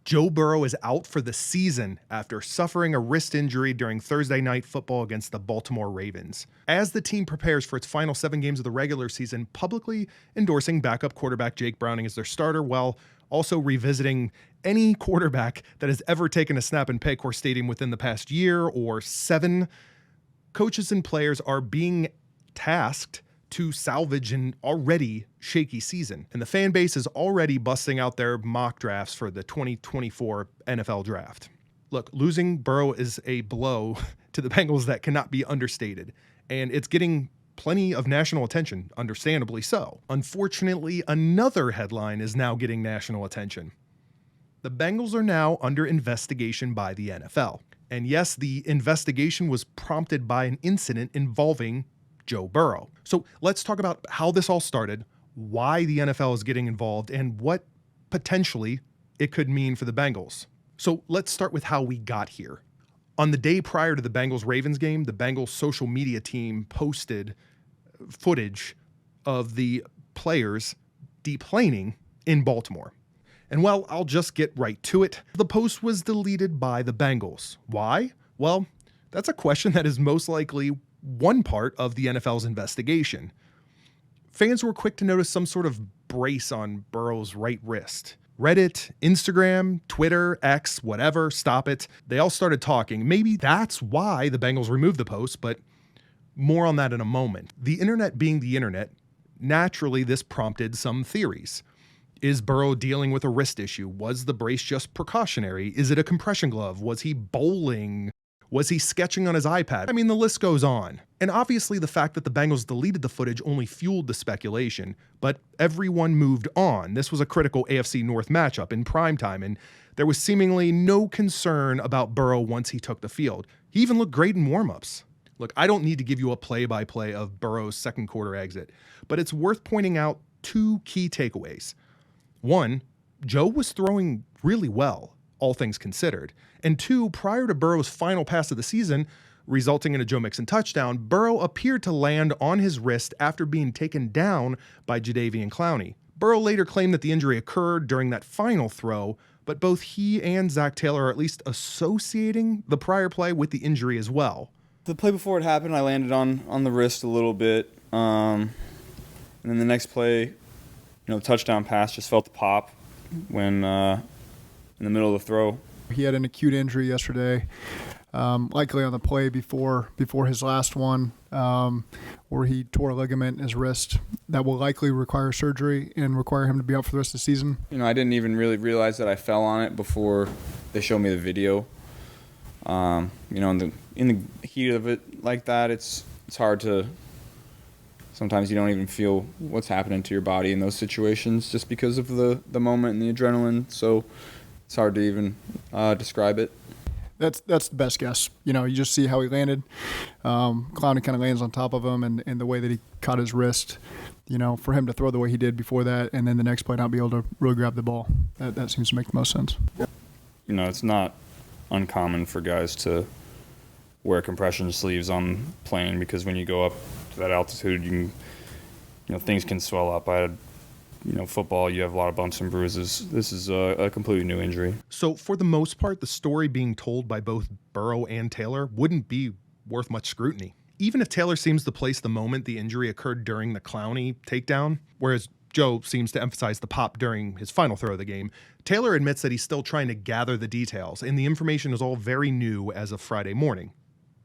Joe Burrow is out for the season after suffering a wrist injury during Thursday Night Football against the Baltimore Ravens. As the team prepares for its final 7 games of the regular season, publicly endorsing backup quarterback Jake Browning as their starter, while also revisiting any quarterback that has ever taken a snap in Paycor Stadium within the past year or 7, coaches and players are being tasked to salvage an already shaky season. And the fan base is already busting out their mock drafts for the 2024 NFL draft. Look, losing Burrow is a blow to the Bengals that cannot be understated, and it's getting plenty of national attention, understandably so. Unfortunately, another headline is now getting national attention. The Bengals are now under investigation by the NFL. And yes, the investigation was prompted by an incident involving Joe Burrow. So let's talk about how this all started, why the NFL is getting involved, and what potentially it could mean for the Bengals. So let's start with how we got here. On the day prior to the Bengals-Ravens game, the Bengals social media team posted footage of the players deplaning in Baltimore. And well, I'll just get right to it. The post was deleted by the Bengals. Why? Well, that's a question that is most likely one part of the NFL's investigation. Fans were quick to notice some sort of brace on Burrow's right wrist. Reddit, Instagram, Twitter, X, whatever, stop it. They all started talking. Maybe that's why the Bengals removed the post, but more on that in a moment. The internet being the internet, naturally this prompted some theories. Is Burrow dealing with a wrist issue? Was the brace just precautionary? Is it a compression glove? Was he bowling? Was he sketching on his iPad? I mean, the list goes on. And obviously the fact that the Bengals deleted the footage only fueled the speculation, but everyone moved on. This was a critical AFC North matchup in primetime, and there was seemingly no concern about Burrow once he took the field. He even looked great in warmups. Look, I don't need to give you a play-by-play of Burrow's second quarter exit, but it's worth pointing out 2 key takeaways. 1, Joe was throwing really well, all things considered. And 2, prior to Burrow's final pass of the season, resulting in a Joe Mixon touchdown, Burrow appeared to land on his wrist after being taken down by Jadeveon Clowney. Burrow later claimed that the injury occurred during that final throw, but both he and Zach Taylor are at least associating the prior play with the injury as well. The play before it happened, I landed on the wrist a little bit. And then the next play, touchdown pass, just felt the pop when in the middle of the throw. He had an acute injury yesterday, likely on the play before his last one, where he tore a ligament in his wrist that will likely require surgery and require him to be out for the rest of the season. I didn't even really realize that I fell on it before they showed me the video. In the heat of it like that, it's hard to. Sometimes you don't even feel what's happening to your body in those situations just because of the moment and the adrenaline. So it's hard to even describe it. That's the best guess. You just see how he landed. Clowney kind of lands on top of him, and the way that he caught his wrist, for him to throw the way he did before that, and then the next play not be able to really grab the ball. That seems to make the most sense. It's not uncommon for guys to wear compression sleeves on plane because when you go up to that altitude, things can swell up. I had football, you have a lot of bumps and bruises. This is a completely new injury. So for the most part, the story being told by both Burrow and Taylor wouldn't be worth much scrutiny. Even if Taylor seems to place the moment the injury occurred during the Clowney takedown, whereas Joe seems to emphasize the pop during his final throw of the game, Taylor admits that he's still trying to gather the details, and the information is all very new as of Friday morning.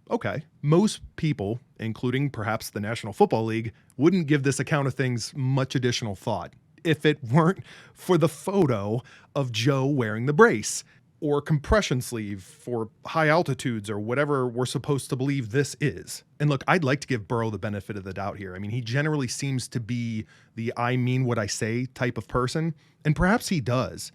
Okay, most people, including perhaps the National Football League, wouldn't give this account of things much additional thought if it weren't for the photo of Joe wearing the brace or compression sleeve for high altitudes or whatever we're supposed to believe this is. And look, I'd like to give Burrow the benefit of the doubt here. I mean, he generally seems to be the I mean what I say type of person, and perhaps he does.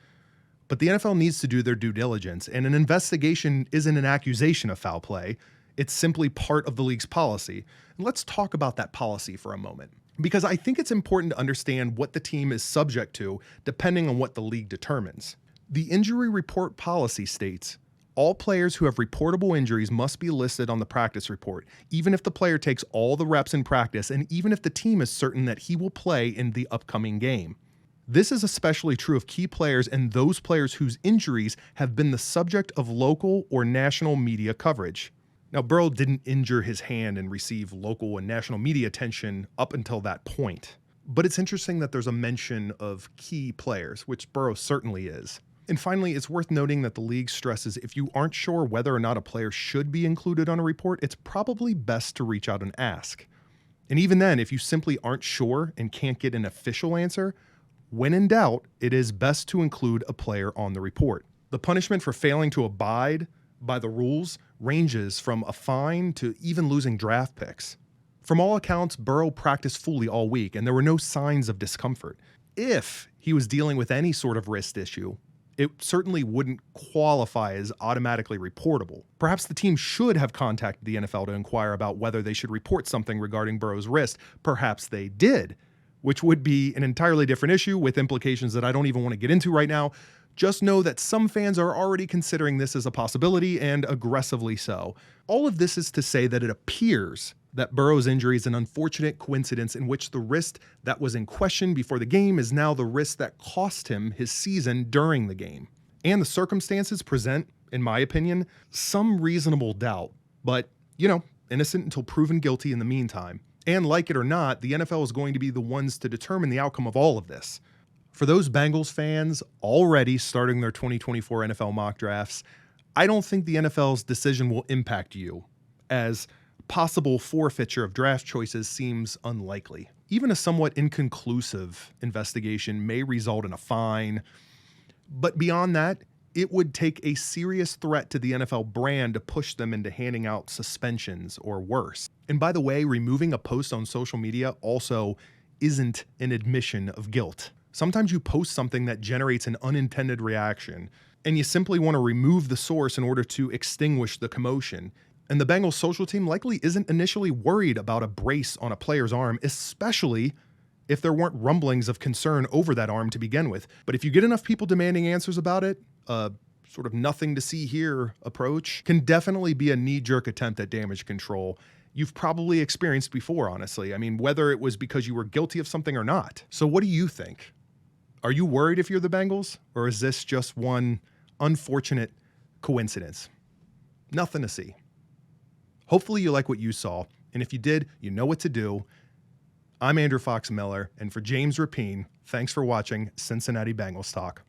But the NFL needs to do their due diligence, and an investigation isn't an accusation of foul play. It's simply part of the league's policy. And let's talk about that policy for a moment, because I think it's important to understand what the team is subject to depending on what the league determines. The injury report policy states, all players who have reportable injuries must be listed on the practice report, even if the player takes all the reps in practice and even if the team is certain that he will play in the upcoming game. This is especially true of key players and those players whose injuries have been the subject of local or national media coverage. Now, Burrow didn't injure his hand and receive local and national media attention up until that point. But it's interesting that there's a mention of key players, which Burrow certainly is. And finally, it's worth noting that the league stresses if you aren't sure whether or not a player should be included on a report, it's probably best to reach out and ask. And even then, if you simply aren't sure and can't get an official answer, when in doubt, it is best to include a player on the report. The punishment for failing to abide by the rules ranges from a fine to even losing draft picks. From all accounts, Burrow practiced fully all week, and there were no signs of discomfort. If he was dealing with any sort of wrist issue, it certainly wouldn't qualify as automatically reportable. Perhaps the team should have contacted the NFL to inquire about whether they should report something regarding Burrow's wrist. Perhaps they did, which would be an entirely different issue with implications that I don't even want to get into right now. Just know that some fans are already considering this as a possibility, and aggressively so. All of this is to say that it appears that Burrow's injury is an unfortunate coincidence in which the wrist that was in question before the game is now the wrist that cost him his season during the game. And the circumstances present, in my opinion, some reasonable doubt. But, innocent until proven guilty in the meantime. And like it or not, the NFL is going to be the ones to determine the outcome of all of this. For those Bengals fans already starting their 2024 NFL mock drafts, I don't think the NFL's decision will impact you, as possible forfeiture of draft choices seems unlikely. Even a somewhat inconclusive investigation may result in a fine, but beyond that, it would take a serious threat to the NFL brand to push them into handing out suspensions or worse. And by the way, removing a post on social media also isn't an admission of guilt. Sometimes you post something that generates an unintended reaction, and you simply want to remove the source in order to extinguish the commotion. And the Bengals social team likely isn't initially worried about a brace on a player's arm, especially if there weren't rumblings of concern over that arm to begin with. But if you get enough people demanding answers about it, a sort of nothing to see here approach can definitely be a knee-jerk attempt at damage control you've probably experienced before, honestly. I mean, whether it was because you were guilty of something or not. So what do you think? Are you worried if you're the Bengals, or is this just one unfortunate coincidence? Nothing to see. Hopefully you like what you saw, and if you did, you know what to do. I'm Andrew Fox Miller, and for James Rapine, thanks for watching Cincinnati Bengals Talk.